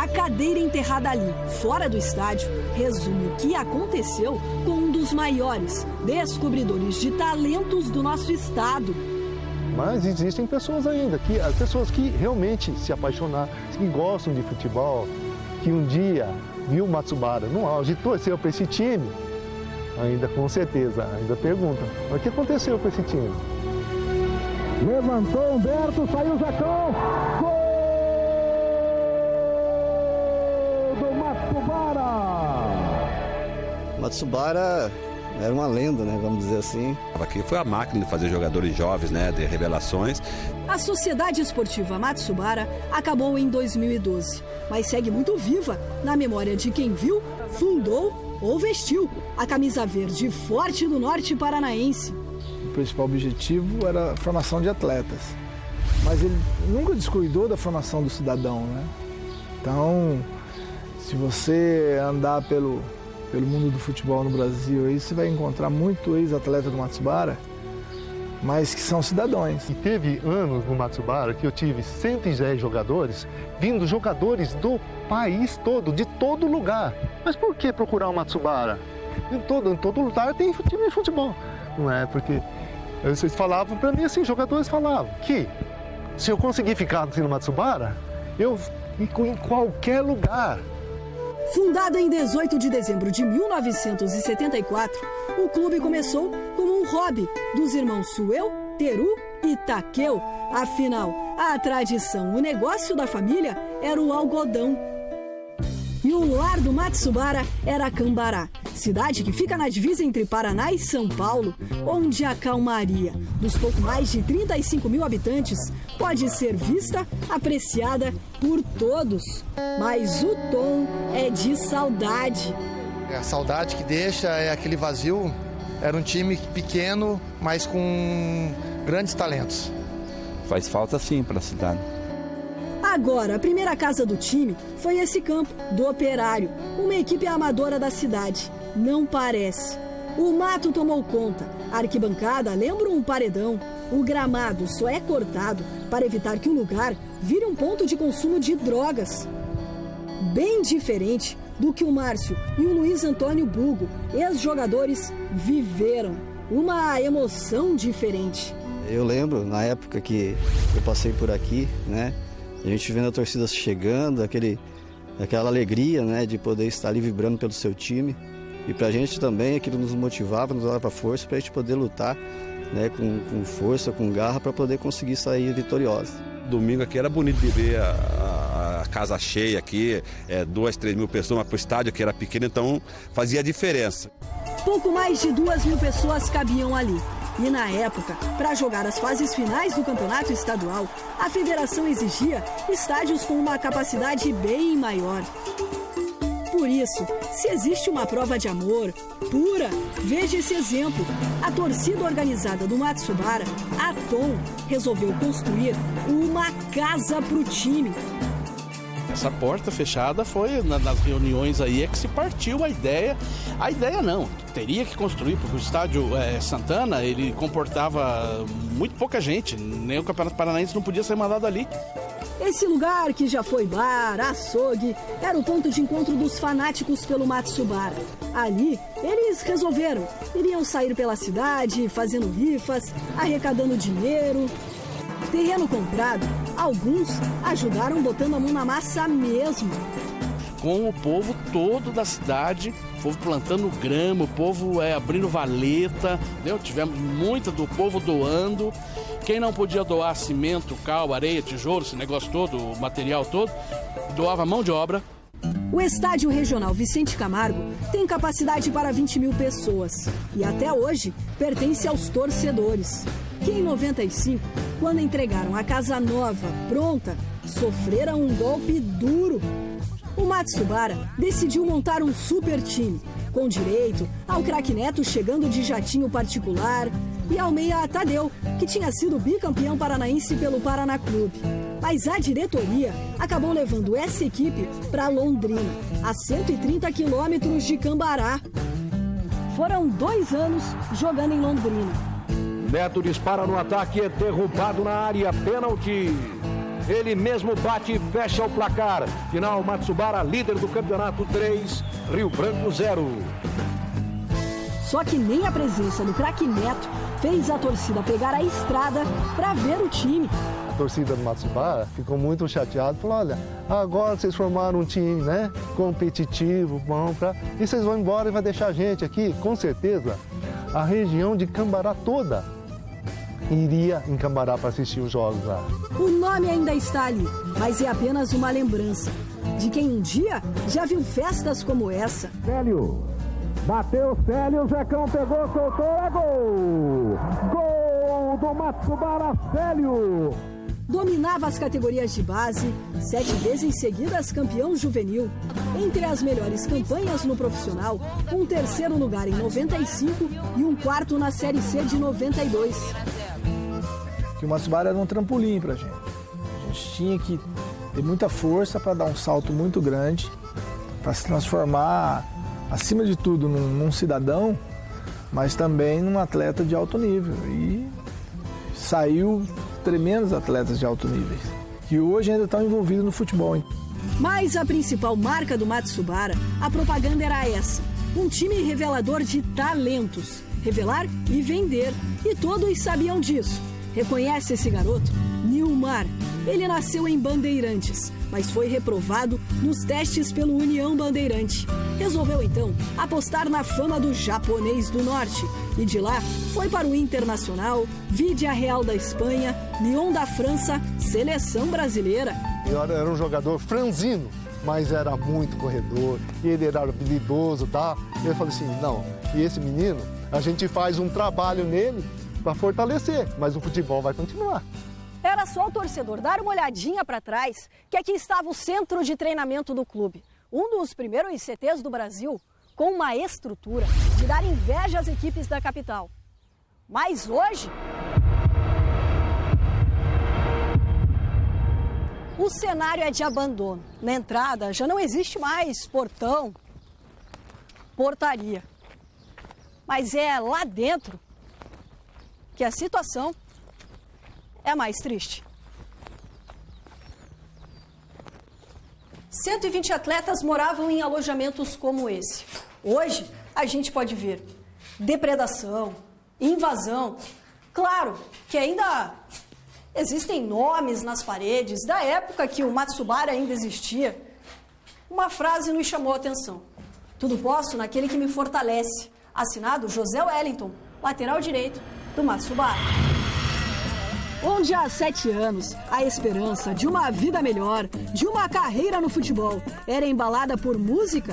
A cadeira enterrada ali, fora do estádio, resume o que aconteceu com um dos maiores descobridores de talentos do nosso estado. Mas existem pessoas ainda, as pessoas que realmente se apaixonaram, que gostam de futebol, que um dia viu o Matsubara no auge e torceu para esse time, ainda com certeza, ainda perguntam, o que aconteceu com esse time? Levantou Humberto, saiu o Zacão, gol do Matsubara! Matsubara era uma lenda, né, vamos dizer assim. Aqui foi a máquina de fazer jogadores jovens, né, de revelações. A Sociedade Esportiva Matsubara acabou em 2012, mas segue muito viva na memória de quem viu, fundou ou vestiu a camisa verde forte do norte paranaense. O principal objetivo era a formação de atletas, mas ele nunca descuidou da formação do cidadão, né? Então, se você andar pelo mundo do futebol no Brasil, aí você vai encontrar muito ex-atleta do Matsubara, mas que são cidadãos. E teve anos no Matsubara que eu tive 110 jogadores, vindo jogadores do país todo, de todo lugar. Mas por que procurar o Matsubara? Em todo lugar tem time de futebol. Não é porque vocês falavam para mim assim, jogadores falavam que se eu conseguir ficar assim no Matsubara, eu fico em qualquer lugar. Fundado em 18 de dezembro de 1974, o clube começou como um hobby dos irmãos Suel, Teru e Takeu. Afinal, a tradição, o negócio da família era o algodão. E o lar do Matsubara era Cambará, cidade que fica na divisa entre Paraná e São Paulo, onde a calmaria dos pouco mais de 35 mil habitantes pode ser vista, apreciada por todos. Mas o tom é de saudade. A saudade que deixa é aquele vazio. Era um time pequeno, mas com grandes talentos. Faz falta sim para a cidade. Agora, a primeira casa do time foi esse campo, do Operário, uma equipe amadora da cidade. Não parece. O mato tomou conta. A arquibancada lembra um paredão. O gramado só é cortado para evitar que o lugar vire um ponto de consumo de drogas. Bem diferente do que o Márcio e o Luiz Antônio Bugo, ex-jogadores, viveram. Uma emoção diferente. Eu lembro, na época que eu passei por aqui, né? A gente vendo a torcida chegando, aquela alegria, né, de poder estar ali vibrando pelo seu time. E pra gente também aquilo nos motivava, nos dava força pra gente poder lutar, né, com força, com garra, para poder conseguir sair vitoriosa. Domingo aqui era bonito de ver a casa cheia aqui, 2, 3 mil pessoas, mas pro estádio que era pequeno, então fazia a diferença. Pouco mais de 2 mil pessoas cabiam ali. E na época, para jogar as fases finais do campeonato estadual, a federação exigia estádios com uma capacidade bem maior. Por isso, se existe uma prova de amor pura, veja esse exemplo. A torcida organizada do Matsubara, a Tom, resolveu construir uma casa para o time. Essa porta fechada foi nas reuniões aí que se partiu a ideia. A ideia não, teria que construir, porque o estádio Santana, ele comportava muito pouca gente, nem o Campeonato Paranaense não podia ser mandado ali. Esse lugar, que já foi bar, açougue, era o ponto de encontro dos fanáticos pelo Matsubara. Ali, eles resolveram, iriam sair pela cidade, fazendo rifas, arrecadando dinheiro. Terreno comprado, alguns ajudaram botando a mão na massa mesmo. Com o povo todo da cidade, o povo plantando grama, o povo abrindo valeta, entendeu? Tivemos muita do povo doando. Quem não podia doar cimento, cal, areia, tijolo, esse negócio todo, o material todo, doava mão de obra. O Estádio Regional Vicente Camargo tem capacidade para 20 mil pessoas e até hoje pertence aos torcedores, que em 95, quando entregaram a casa nova, pronta, sofreram um golpe duro. O Matsubara decidiu montar um super time, com direito ao craque Neto chegando de jatinho particular e ao meia Tadeu, que tinha sido bicampeão paranaense pelo Paraná Clube. Mas a diretoria acabou levando essa equipe para Londrina, a 130 quilômetros de Cambará. Foram 2 anos jogando em Londrina. Neto dispara no ataque, é derrubado na área, pênalti. ele mesmo bate e fecha o placar. Final, Matsubara, líder do campeonato 3, Rio Branco 0. Só que nem a presença do craque Neto fez a torcida pegar a estrada para ver o time. A torcida do Matsubara ficou muito chateada, falou, olha, agora vocês formaram um time, né, competitivo, bom, e vocês vão embora e vai deixar a gente aqui, com certeza, a região de Cambará toda iria em Cambará para assistir os jogos lá. O nome ainda está ali, mas é apenas uma lembrança de quem um dia já viu festas como essa. Célio, bateu Célio, o Zecão pegou, soltou, é gol! Gol do Matsubara, Célio! Dominava as categorias de base, 7 vezes seguidas campeão juvenil. Entre as melhores campanhas no profissional, um 3º lugar em 95 e um 4º na Série C de 92. Que o Matsubara era um trampolim pra gente. A gente tinha que ter muita força para dar um salto muito grande, para se transformar, acima de tudo, num cidadão, mas também num atleta de alto nível. E saiu tremendos atletas de alto nível, que hoje ainda estão envolvidos no futebol. Mas a principal marca do Matsubara, a propaganda era essa: um time revelador de talentos, revelar e vender. E todos sabiam disso. Reconhece esse garoto? Nilmar. Ele nasceu em Bandeirantes, mas foi reprovado nos testes pelo União Bandeirante. Resolveu então apostar na fama do japonês do norte e de lá foi para o Internacional, Vidia Real da Espanha, Lyon da França, Seleção Brasileira. Eu era um jogador franzino, mas era muito corredor, e ele era habilidoso, tá? E eu falei assim, não, e esse menino, a gente faz um trabalho nele para fortalecer, mas o futebol vai continuar. Era só o torcedor dar uma olhadinha para trás que aqui estava o centro de treinamento do clube. Um dos primeiros CTs do Brasil, com uma estrutura de dar inveja às equipes da capital. Mas hoje, o cenário é de abandono. Na entrada já não existe mais portão, portaria. Mas é lá dentro que a situação é mais triste. 120 atletas moravam em alojamentos como esse. Hoje, a gente pode ver depredação, invasão. Claro que ainda existem nomes nas paredes da época que o Matsubara ainda existia. Uma frase nos chamou a atenção: tudo posso naquele que me fortalece. Assinado José Wellington, lateral direito do Matsubara. Onde há 7 anos, a esperança de uma vida melhor, de uma carreira no futebol, era embalada por música.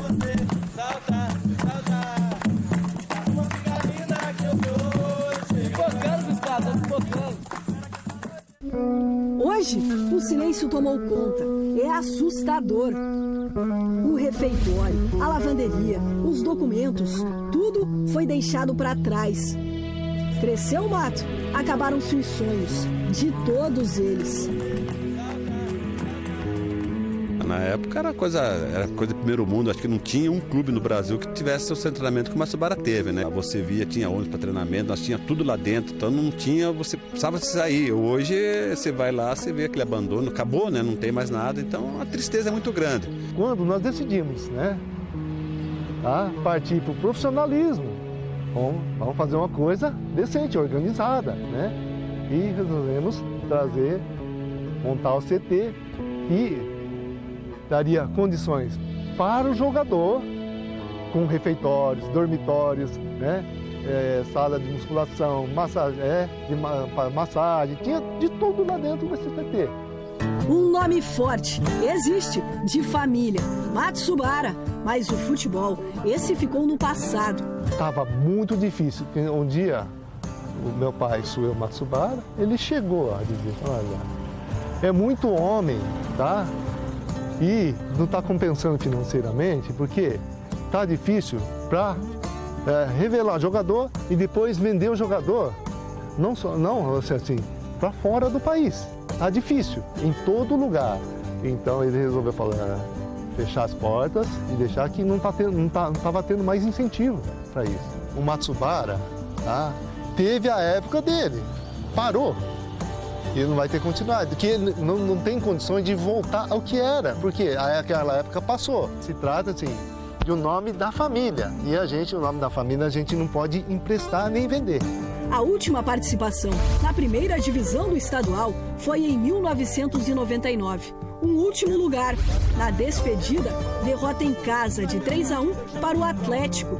Hoje, o silêncio tomou conta. É assustador. O refeitório, a lavanderia, os documentos, tudo foi deixado para trás. Cresceu o mato, acabaram-se os sonhos de todos eles. Na época era coisa de primeiro mundo, acho que não tinha um clube no Brasil que tivesse o seu treinamento que o Matsubara teve, né? Você via, tinha ônibus para treinamento, nós tinha tudo lá dentro, então não tinha, você precisava sair. Hoje você vai lá, você vê aquele abandono, acabou, né? Não tem mais nada, então a tristeza é muito grande. Quando nós decidimos, né, partir para o profissionalismo, vamos fazer uma coisa decente, organizada, né? E resolvemos montar o CT e daria condições para o jogador, com refeitórios, dormitórios, né? Sala de musculação, massagem, tinha de tudo lá dentro desse CT. Um nome forte, existe, de família, Matsubara, mas o futebol, esse ficou no passado. Estava muito difícil, porque um dia o meu pai, Suel Matsubara, ele chegou a dizer, olha, é muito homem, tá? E não está compensando financeiramente, porque está difícil para revelar jogador e depois vender o jogador, não assim, para fora do país. Está difícil, em todo lugar. Então ele resolveu fechar as portas e deixar que não estava tendo mais incentivo para isso. O Matsubara teve a época dele, parou. E não vai ter continuidade, porque não tem condições de voltar ao que era, porque aquela época passou. Se trata, assim, de um nome da família. E o nome da família, a gente não pode emprestar nem vender. A última participação na primeira divisão do estadual foi em 1999. Um último lugar. Na despedida, derrota em casa de 3-1 para o Atlético.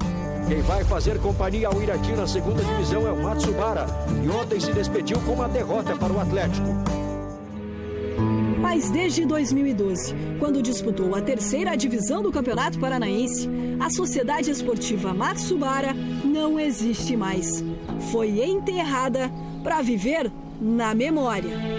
Quem vai fazer companhia ao Irati na segunda divisão é o Matsubara. E ontem se despediu com uma derrota para o Atlético. Mas desde 2012, quando disputou a terceira divisão do Campeonato Paranaense, a Sociedade Esportiva Matsubara não existe mais. Foi enterrada para viver na memória.